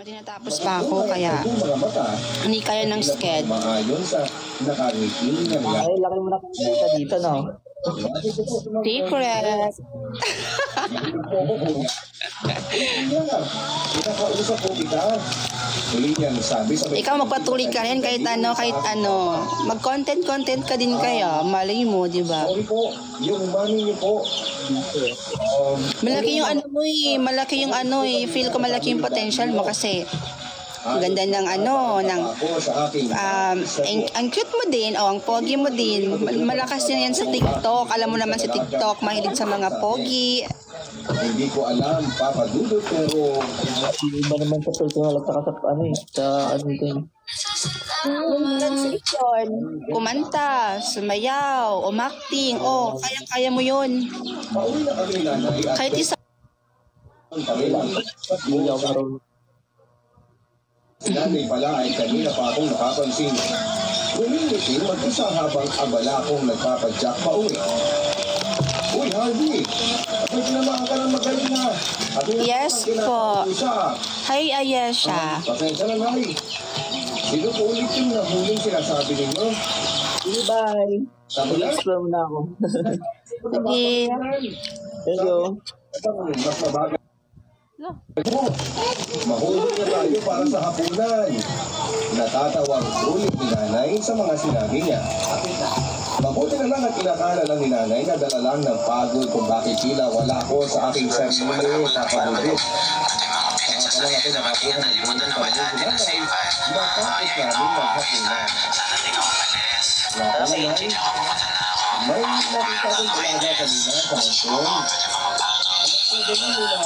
Tinatapos pa ako kaya hindi kaya ng sked. Ay, laki mo na kita dito, no? Secret. Ikaw magpatuloy ka rin kahit ano. Mag-content ka din kaya. Malay mo, di ba? Yung money niyo po. Malaki yung feel ko malaki yung potential mo kasi ang ganda ng ang cute mo din, ang pogi mo din. Malakas yan sa TikTok. Alam mo naman si TikTok, mahilig sa mga pogi. Hindi ko alam, Papa Dudut, pero Iba naman sa personal at saka sa din. Kumanta, sumayaw, umakting, kaya mo yun. pauwi na kami nanay at Kahit isa. si nanay pala ay kanina pa akong nakapansin. Gumingiti mag-isa habang abala akong nagpapadyak pauwi. Uy, Harvey! May tinamaan ka ng magaling na. Yes po. Hi, Ayesha. Pasensya na, Nay. Sino po ulit yung nahuling sinasabi ninyo? Bye. Sabi na? Explore na ako. Sige. Thank you. Mas mabagal. Mahuli na tayo para sa hapunan. Natatawang ulit ni nanay sa mga sinabi niya. Mabuti na lang at inakala lang ni nanay na dala lang ng pagod kung bakit tila wala ko sa aking sarili na pagod. Saka pala ako nakakuha ng buwan na naman natin na save. Matapos namin maghapunan. Wala ka naman. May nakita kong talaga kanina sa mansyon. Anak ko ba nyo na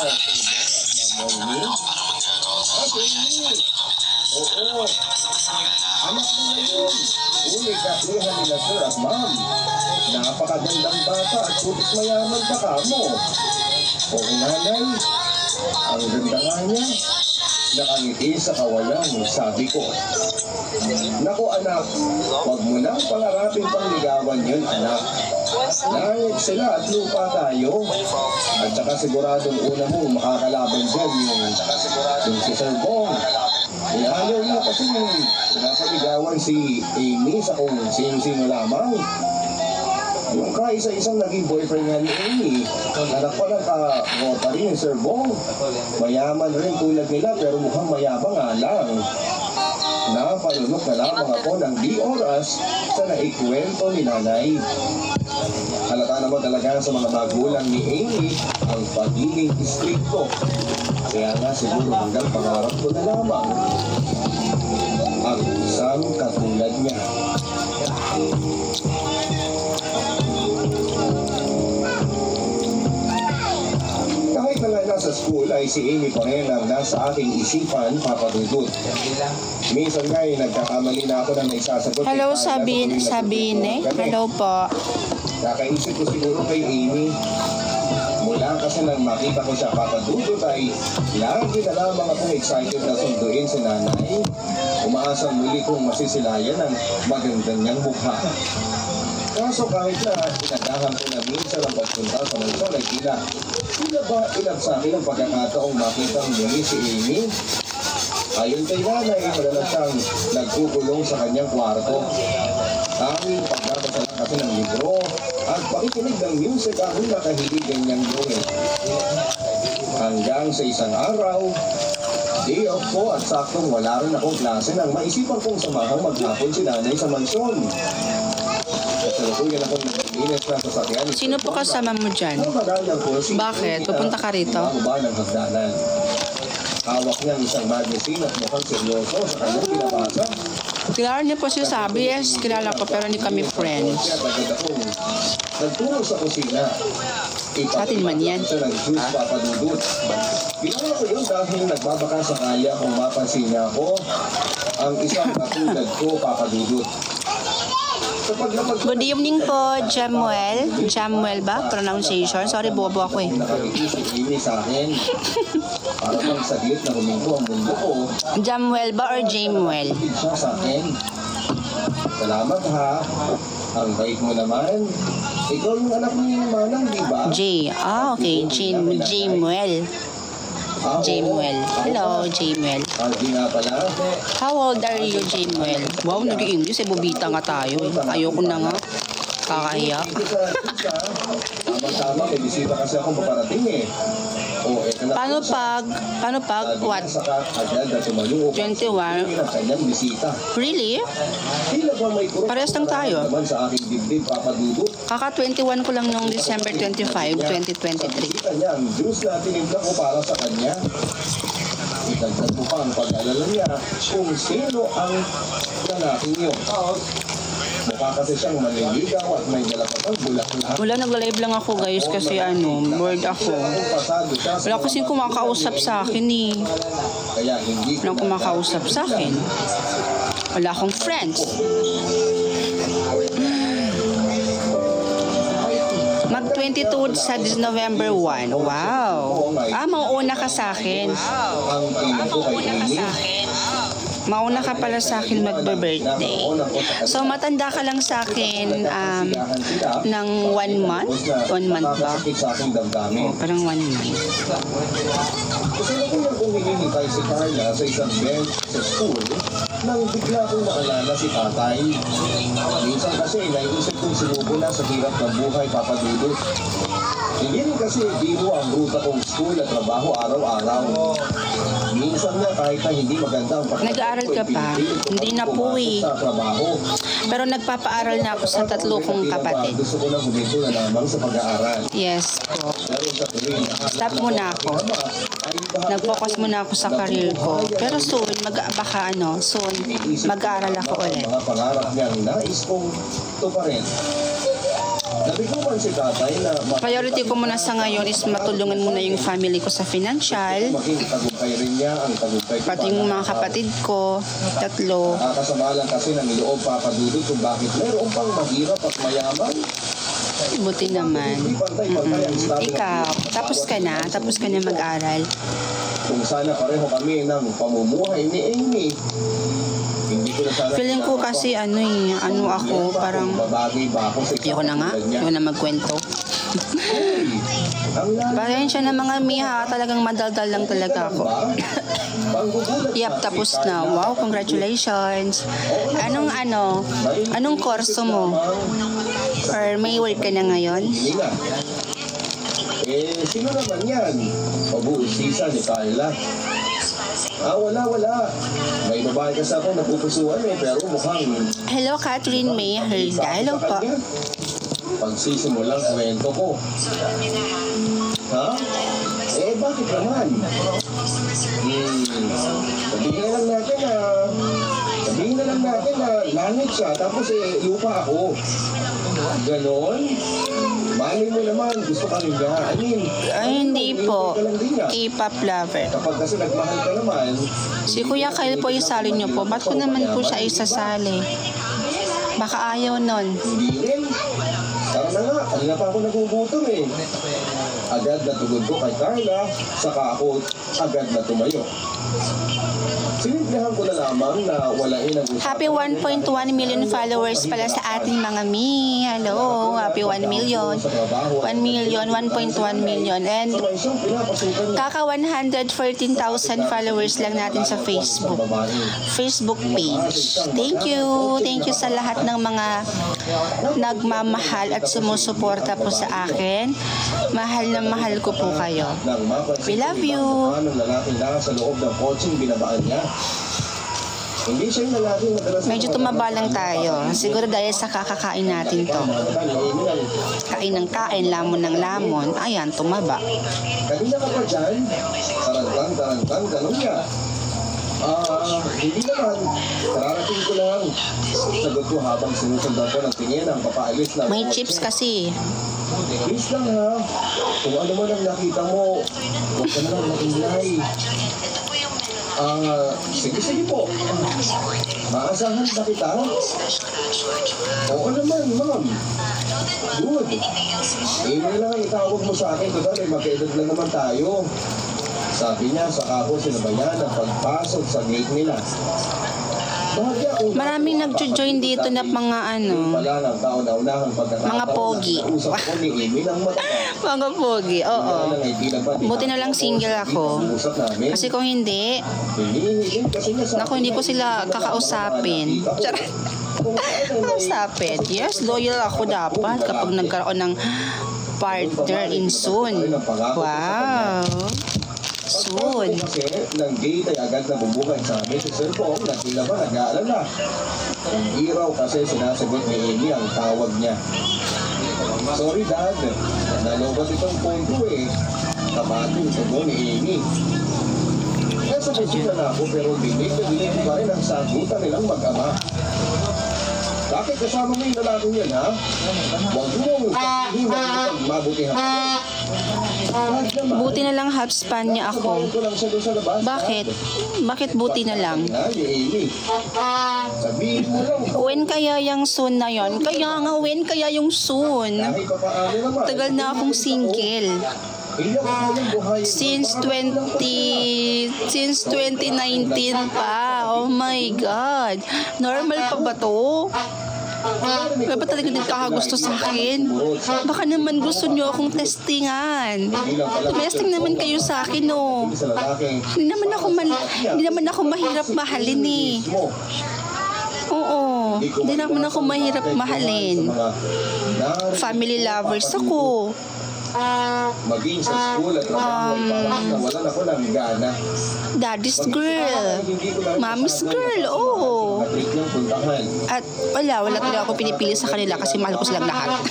Mami? Oo. Anak mo na yun. Uli, kaklihan nila sir at ma'am. Napakagandang bata at putis mayaman pa ka mo. Oo, nanay. Ang ganda nga niya. Nakangiti sa kawalan, sabi ko. Naku anak, huwag mo nang pangarapin pang ligawan yun, anak. Nangit sila at lupa tayo. At saka siguradong una mo makakalaban dyan yung si Sir Bong. Ayaw niya kasi napaligawan si Amy sa kung sino-sino lamang. Yung kaisa-isang naging boyfriend nga ni Amy, anak pa lang ka-rota rin yung Sir Bong. Mayaman rin tulad nila pero mukhang mayabang nga lang. Napalunok na lamang ako ng di oras sa naikwento ni nanay. Halata naman talaga sa mga magulang ni Amy ang pagiging istrikto. Kaya nga siguro hanggang pangarap ko na lamang ang isang katulad niya. Kahit na nga nasa school ay si Amy pa rin ang nasa aking isipan, Papa Dudut. Minsan nga ay nagkakamali na ako na naisasagot. Hello, Sabine. Hello po. Kakaisip ko siguro kay Amy. Mula kasi nang makita ko siya Papa Dudut ay lagi na lamang akong excited na sunduin si nanay. Umaasang muli kong masisilayan ang maganda niyang mukha. Kaso kahit na inagahan ko na minsan ang pagpunta sa mansyon ay tila ba ilang sa akin ang pagkakataong makita muli si Amy? Ayon kay nanay, madalas siyang nagkukulong sa kanyang kwarto. Tanging pagbabasa lang kasi ng libro at pakikinig ng music ang nakahilig ganyang gawin. Hanggang sa isang araw, day off ko at saktong wala rin akong klase nang maisipan kong samahang maghapon si nanay sa mansyon. Sino po kasama mo dyan? Bakit? Pupunta ka rito? Hawak niya isang magazine at mukhang seryoso sa kanyang pinabasa. Kilala niyo po siya sabi, yes, kilala ko pero hindi kami friends. Nagtulong sa kusina. Atin man yan. Ito ng juice Papa Dudut. Ginawa ko yun dahil nagbabaka sa kaya kung mapansin niya ako ang isang katulad ko Papa Dudut. Good evening po, Jamuel. Jamuel ba? Pronunciation? Sorry, bobo ako eh. Nakakikisip ini sa akin. Para pang saglit na huminto ang mundo ko. Jamuel ba or Jamuel? Siya sa akin. Salamat ha. Ang bait mo naman. Ikaw yung anak ni Manang, di ba? Okay. Jamuel. Jamuel. Hello, Jamuel. Di nga pala. How old are you, Jamuel? Wow, nag-i-English. Bubita nga tayo. Ayoko na nga. Kakahiya. Tama-tama, may bisita kasi akong paparating eh. Paano pag, what? 21? Really? Parehas lang tayo. Kaka 21 ko lang noong December 25, 2023. Ang juice na tinimpla ko para sa kanya. Itagdag mo pa ang pag-alala niya kung sino ang lalaking yun. Mukha kasi siyang maniligaw at may dalapatang bulak-bulak. Wala, nagla-live lang ako guys kasi bored ako. Wala kasing kumakausap sa akin eh. Walang kumakausap sa akin. Wala akong friends. Mag-22 sa November 1. Wow. Mauuna ka sa akin. Mauna ka pala sa akin magbe-birthday. So, matanda ka lang sa akin ng 1 month? 1 month ba? Parang 1 month. Kasi ako nang umihintay si Carla sa isang bench sa school nang bigla kong naalala si tatay. Minsan kasi naiisip kong sumuko na sa hirap ng buhay, Papa Dudut. Hindi rin kasi biro ang ruta kong school at trabaho araw-araw. Minsan na kahit na hindi maganda ang pakiramdam. Nag-aaral ka pa? Hindi na po eh. Pero nagpapaaral na ako sa 3 kong kapatid. Gusto ko lang huminto na lamang sa pag-aaral. Yes po. Stop muna ako. Nag-focus muna ako sa career ko. Pero soon, mag-aaral ako ulit. Mga pangarap niyang nais kong tuparin. Nabiguman si tatay na Priority ko muna sa ngayon is matulungan muna yung family ko sa financial. maging tagumpay rin niya ang tagumpay ko. Pati yung mga kapatid ko, 3. Nakakasama lang kasi ng loob, Papa Dudut, kung bakit meron pang mahirap at mayaman. Buti naman. Ikaw, tapos ka na mag-aral. Kung sana pareho kami ng pamumuhay ni Amy. Hindi ko na sana Feeling ko kasi ako, parang babagay ba ako sa ayoko na magkwento. Ang Parang siya ng mga miha, talagang madaldal lang talaga ako. Yap, tapos na. Wow, congratulations. Anong kurso mo? Or may work ka na ngayon? Sino naman yan? Pag-uusisa ni Carla. Wala. May babae kasi ako napupusuan pero mukhang... Hello, Catherine May Herda. Hello po. Pagsisimulang kwento ko. Ha? Bakit naman? Sabihin na lang natin na langit siya, tapos lupa ako. Ganon? Mali mo naman, gusto ka rin niya. Hindi po. K-pop lover. Kapag kasi nagmahal ka naman... Si Kuya Kyle po isali niyo po. Ba't ko naman po siya isasali? Baka ayaw nun. Hindi rin. Tara na nga, kanina pa ako nagugutom eh. Agad na tugod ko kay Carla, saka ako agad na tumayo. Sinimplihan ko na lamang na walain ang usapan. Happy 1.1 million followers pala sa ating mga mi. Hello, happy 1 million. 1 million, 1.1 million. And kaka 114,000 followers lang natin sa Facebook page. Thank you sa lahat ng mga nagmamahal at sumusuporta po sa akin. Mahal na mahal ko po kayo. We love you. Sa loob ng coaching binabaan niya. Hindi siya yung lalaki madalas. Medyo tumaba lang tayo. Siguro dahil sa kakakain natin to. Kain ng kain, lamon ng lamon. Ayan, tumaba. Kanina ka pa dyan? Tarantang, ganun niya. Hindi naman. Kararating ko lang. Sagot ko habang sinusundan ko ng tingin ang papaalis na... May chips kasi. Please lang ha. Kung ano man ang nakita mo, huwag ka na lang mag-ingay. Sige po. Maasahan na kita? Oo naman, ma'am. Good. Email lang ang itawag mo sa akin. Total, magkaedad lang naman tayo. Sabi niya, saka ako sinabayan ang pagpasok sa gate nila. Maraming nagjo-join dito na mga mga pogi. Mga pogi, oo. Buti na lang single ako. Kasi kung hindi, naku, hindi ko sila kakausapin. Kakausapin. Yes, loyal ako dapat kapag nagkaroon ng partner in soon. Wow. Soon. Kasi ng gate ay agad na bumukay sa amin sa cellphone na tila ba nag-aalala. Hindi raw kasi sinasagot ni Amy ang tawag niya. Sorry dad, nalobat itong phone ko eh. Kamating sagot ni Amy. Kaya sagot na ako pero dinig na dinig pa rin ang sagutan nilang mag-ama. Bakit kasama mo yung lalaki yan, ha? Huwag mo sabihin na mabuti ha. Buti na lang half span niya ako. Bakit? Bakit buti na lang? When kaya yung soon na yon? Kaya nga, when kaya yung soon? Tagal na akong single. Since 2019 pa. Oh my God. Normal pa ba to? Kaya ba talaga nagkakagusto sa akin? Baka naman gusto nyo akong testingan. Testing naman kayo sa akin, no? Hindi naman ako mahirap mahalin, eh. Oo. Hindi naman ako mahirap mahalin. Family lovers ako. Maging sa school at nawalan ako ng gana. Daddy's girl. Mommy's girl, oo. At wala talaga ako pinipili sa kanila kasi mahal ko silang lahat.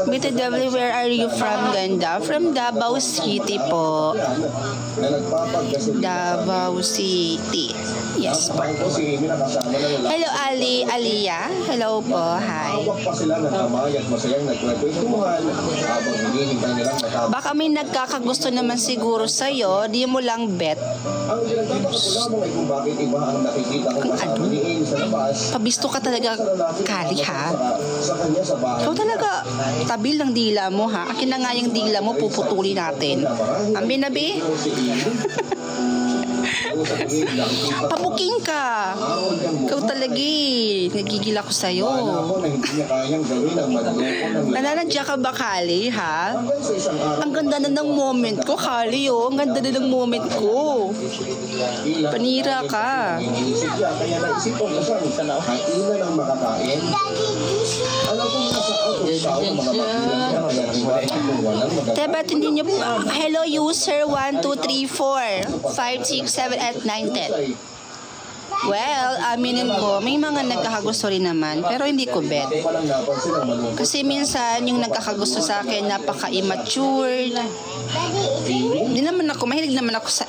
BTW, where are you from, ganda? From Davao City po. Davao City. Yes po. Hello, Aliyah. Hello po, hi. Baka may nagkakagusto naman siguro sa'yo, di mo lang bet. Kung ano? Pabisto ka talaga, Kali, ha? Ikaw talaga, tabil ng dila mo, ha? Akin na nga yung dila mo, puputulin natin. Ambi na, be? Pabuking ka. Ikaw talaga, nagigil ako sa'yo. Nananadya ka ba, Kali, ha? Ang ganda na ng moment ko, Kali, oh. Ang ganda na ng moment ko. Panira ka. Diba, hindi nyo, hello user 1234 567 at 910. Well, aminin ko, may mga nagkakagusto rin naman, pero hindi ko bet. Kasi minsan, yung nagkakagusto sa akin, napaka-immature. Hindi naman ako, mahilig naman ako sa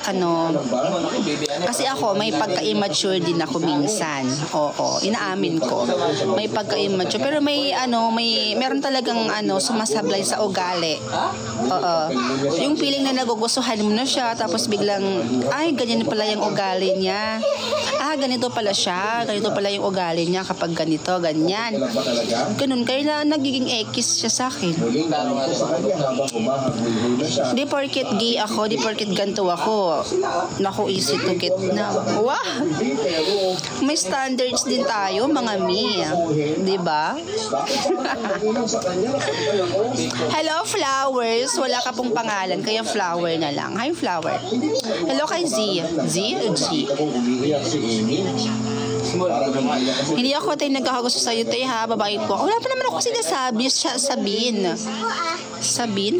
kasi ako, may pagka-immature din ako minsan. Oo, inaamin ko. May pagka-immature, pero meron talagang sumasablay sa ugali. Oo. Yung feeling na nagugustuhan mo na siya, tapos biglang, ay, ganyan pala yung ugali niya. Ganito pala siya, ganito pala yung ugali niya kapag ganito, ganyan. Ganun, kaya nagiging X siya sa akin. Di porket gay ako, di porket ganito ako. Naku, easy to get na. Wow! May standards din tayo, mga mi. Diba? Hello, Flowers. Wala ka pong pangalan, kaya Flower na lang. Hi, Flower. Hello kay Z. Z o G? Hindi ako tayo nagkakagusto sa'yo tayo, ha, babae po. Wala pa naman ako sinasabi. Sabin.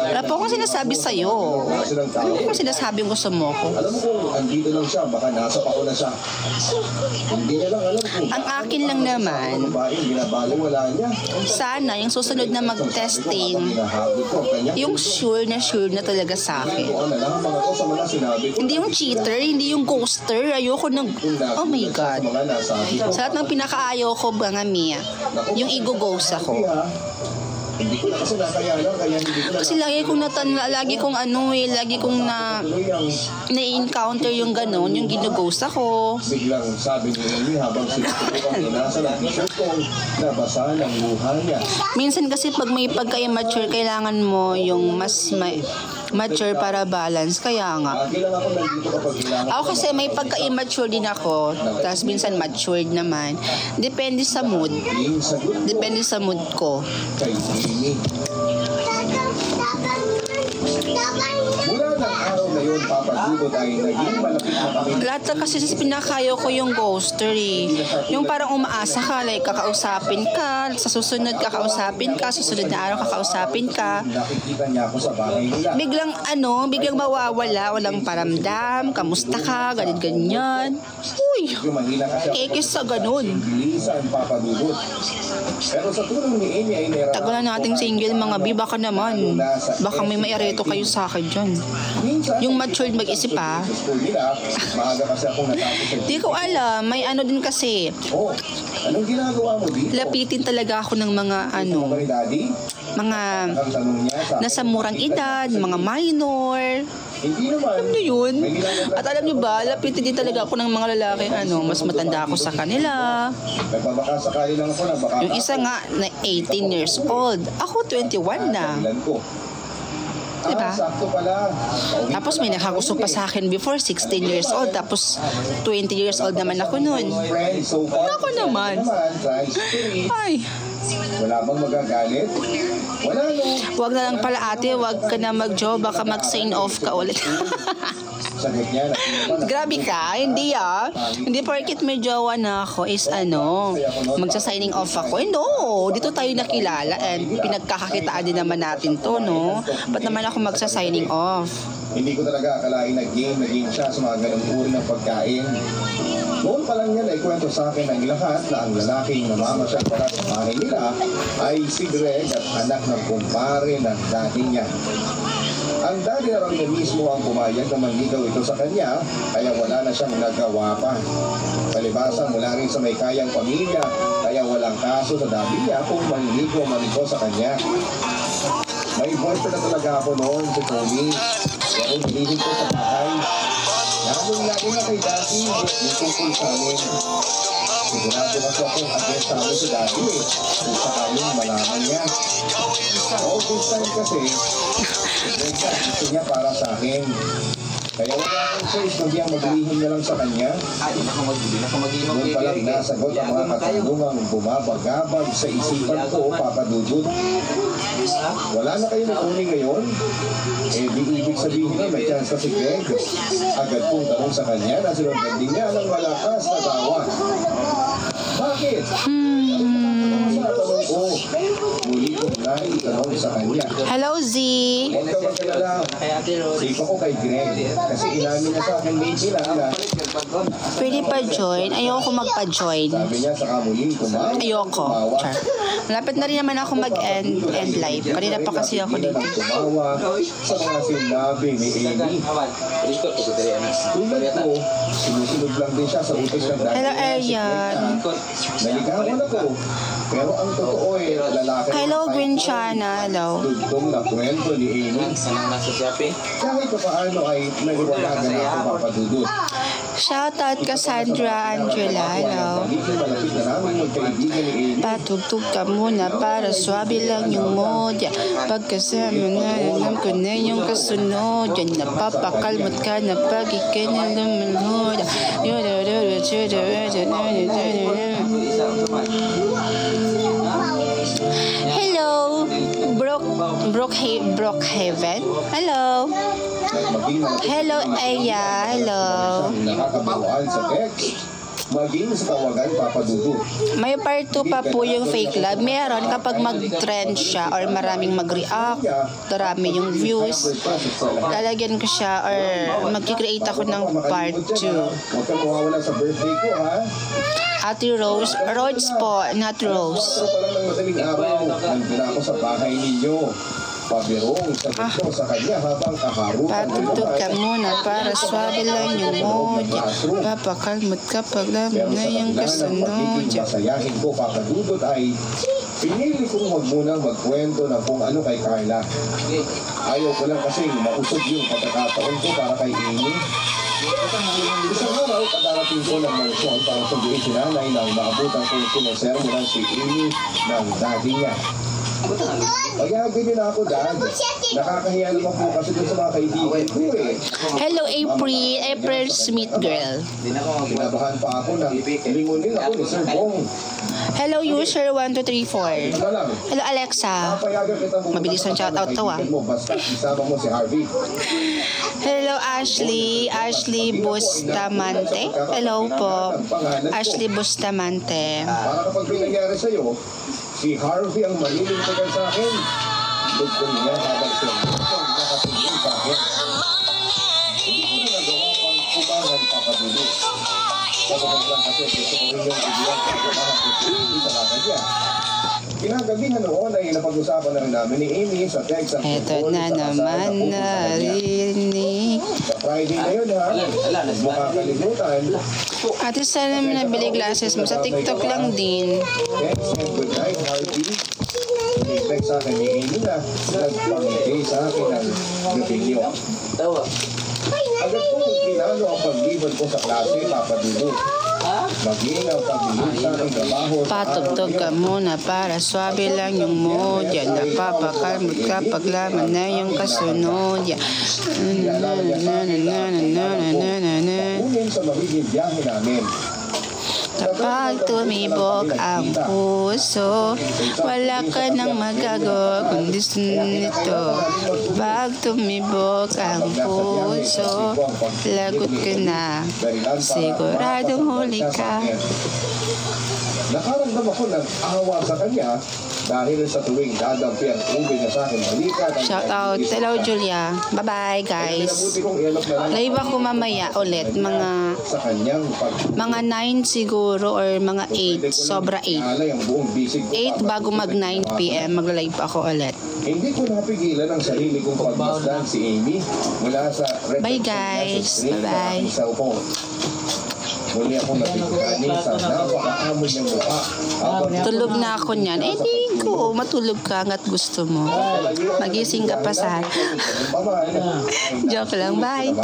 Wala po akong sinasabi sa'yo. Ano po akong sinasabi yung gusto mo ko? Alam ko, andito lang siya, baka nasa pako na siya. Hindi niya lang alam kung ang akin lang naman, sana yung susunod na mag-testing, yung sure na talaga sa akin. Hindi yung cheater, hindi yung ghoster. Ayoko ng, oh my God. Sa lahat ng pinakaayaw ko, mga Mia, yung i-ghost ako. Hindi ko na kasi nakayanan, kaya hindi ko na... Kasi lagi kong na-encounter yung gano'n, yung ginughost ako. Biglang sabi niya habang sinusubukan nasa na t-shirt ko, nabasa ng luha niya. Minsan kasi pag may pagka-immature, kailangan mo yung mas mature para balance. Kaya nga. Lagi lang ako nandito kapag kailangan. Ako kasi may pagka-immature din ako. Tapos minsan matured naman. Depende sa mood. Yung sagot ko Depende sa mood ko. kay Amy. Mula ng araw na yun, papadudod ay naging malapit na kami. Lahat na kasi pinakayo ko yung ghoster eh. Yung parang umaasa ka, like kakausapin ka, sa susunod kakausapin ka, susunod na araw kakausapin ka. Nakikita niya ako sa bahay nila. Biglang mawawala, walang paramdam, kamusta ka, ganyan. Uy, Medyo mahina kasi ako. kekis sa ganun. Bilisan, papadudod. Pero sa tulong ni Amy ay nairapan. Tagal na nating single mga bi, baka naman. Baka may maireto kayo sa akin dyan. Yung matured mag-isip ha. Sa school nila, maaga kasi akong natapos sa Di ko alam, may ano din kasi. Oh, anong ginagawa mo dito? Lapitin talaga ako ng mga Ano ba ni Daddy? mga Ang tanong niya sa nasa murang edad, mga minor. Hindi naman. Ano yun? At alam niyo ba, lapitin din talaga ako ng mga lalaki, mas matanda ako sa kanila. Nagbabakasakali lang ako na baka Yung isa nga na 18 years old. Ako 21 na. Ilan ko. Diba? Sakto pala. Tapos may nakagusto pa sa akin before, 16 years old. Tapos 20 years old naman ako nun. Friend, so far. Ako naman. Try spirit. Ay, Wala bang magagalit? Wala no. wag na lang pala ate, wag ka na mag-job, baka mag-sign off ka ulit. Sagot niya na Grabe ka, hindi Hindi porket may jowa na ako is magsa-signing off ako. No, dito tayo nakilala and pinagkakakitaan din naman natin to, no? Ba't naman ako magsa-signing off? Hindi ko talaga akalain na game siya sa mga ganong uri ng pagkain. Noon pa lang yan ay kwento sa akin ng lahat na ang lalaking namamasyal pala sa bahay nila ay si Greg at anak ng kumpare ng daddy niya. Ang daddy na raw niya mismo ang pumayag na manligaw ito sa kanya, kaya wala na siyang nagawa pa. Palibasa mula rin sa may kayang pamilya, kaya walang kaso sa daddy niya kung manligaw o manligaw sa kanya. May boyfriend na talaga ako noon, si Tony. Pero nilihim ko sa bahay. Lalo na kay daddy, yung tungkol sa amin. Sigurado kasi akong address sa amin si daddy eh. Kung sakaling malaman niya. Oo, this time kasi, gusto niya para sa akin. Kaya wala akong choice kundi ang maglihim na lang sa kanya. Noon pa lang nasagot ang mga katanungang bumabagabag sa isipan ko, papadudod. Wala na kayo ni Tony ngayon? Eh di ibig sabihin na may chance na si Greg. Agad pong tanong sa kanya na sinundan din niya ng malakas na tawa. Bakit? Sa tanong ko, muli kong naitanong sa kanya. Hello, Z. Huwag ka magkalala. Safe ako kay Greg. Kasi inamin na sa akin lately lang na Pwede pa join? Ayoko magpa-join. sabi niya sa kamuling kumain. Ayoko. Char. Malapit na rin naman ako mag-end live. Kanina pa kasi ako dito. Tumawa sa mga sinabi ni Amy. Tulad ko, sinusunod lang din siya sa utos ng dati. Hello, Arian. Naligawan ako. Pero ang totoo eh, lalaki. Hello, Grinchana. Hello. Dugtong na kwento ni Amy. Kahit pa paano ay nagwalagan na ako papadudod. Shoutout Cassandra Angela. Hello. Magiging malapit na namin magkaibigan ni Amy. Patugtog ka muna para swabe lang yung mood. Pagkasama na, alam ko na yung kasunod. Yan, napapakalmot ka na pag ikay na lumunod. Hello, Brookhaven. Hello. Hello, Aya. Hello. Nakakabawaan sa text. Maging sa tawagan papadudod. May part 2 pa po yung fake love. Meron kapag mag-trend siya or maraming mag-react, marami yung views, lalagyan ko siya or mag-create ako ng part 2. Huwag kang mawawala sa birthday ko, ha? Ate Rose, Rhodes po, not Rose. Pero pa lang ng madaling araw, nandun ako sa bahay ninyo. Pabirong sagot ko sa kanya habang kaharutan. Patugtog ka muna para swabe lang yung mood. Papakalmot kapag lamang na yung kasunod. Masayahin ko papadudot ay pinili kong huwag munang magkwento ng kung ano kay Carla. Ayaw ko lang kasing mausog yung pagkakataon ko para kay Amy. Isang araw, kadarating ko ng mansyon para sabihin si nanay nang maabutan kong sinesermonan si Amy ng daddy niya. Kaya ganyan ako, Dad. Nakakahiya naman po kasi dun sa mga kaibigan ko eh. Hello, April Smith girl. Kinabahan pa ako na lingunin ako ni Sir Bong. Hello, user 1234. Ito lang. Hello, Alexa. Papayagan kita mo. Mabilis ang shoutout to, ah. Basta isama mo si Harvey. Hello, Ashley Bustamante. Hello po, Ashley Bustamante. Para kapag pinangyari sa'yo, si Harvey ang malilintigan sa akin. Lugtong niya habang siya nakatingin sa akin. Hindi ko na nagawa pang kumangan papadulo. Kapag lang kasi gusto ko rin yung ibiyan sa kumangan kung hindi talaga niya. Kinagabihan noon ay napag-usapan na rin namin ni Amy sa text at Eto na naman narinig. sa Friday na yun ha, huwag mo kakalimutan. Ate, sana naman nabili glasses mo. Sa TikTok lang din. Text and good night, Harvey. Text sa akin ni Amy na nagpangiti sa akin ang video. Agad ko pinalo ang paglibad ko sa klase, papadulo. Maging ang paglibad sa aking trabaho. Patugtog ka muna para swabe lang yung mood. Yan, napapakalmot ka paglaman na yung kasunod. Yan. Kunin sa magiging biyahe namin. Kapag tumibok ang puso, wala ka nang magagawa kundi nito. Pag tumibok ang puso, lagot ka na. Siguradong huli ka. Nakaramdam ako ng awa sa kanya dahil sa tuwing dadampi ang ubay na sa akin halika. Shout out. Hello, Julia. Bye-bye, guys. Live ako mamaya ulit. Sa kanyang Mga 9 siguro or mga 8. Sobra 8. 8 bago mag 9 p.m. Mag-live ako ulit. Hindi ko napigilan ang sarili kong pagmasdan si Amy mula sa Bye, guys. Bye-bye. Muli ako nabigani sa napakaamoy ng mukha. Tulog na ako niyan. Eh, di ko. Matulog ka hanggat gusto mo. Magising ka pa sa... Joke lang. Bye.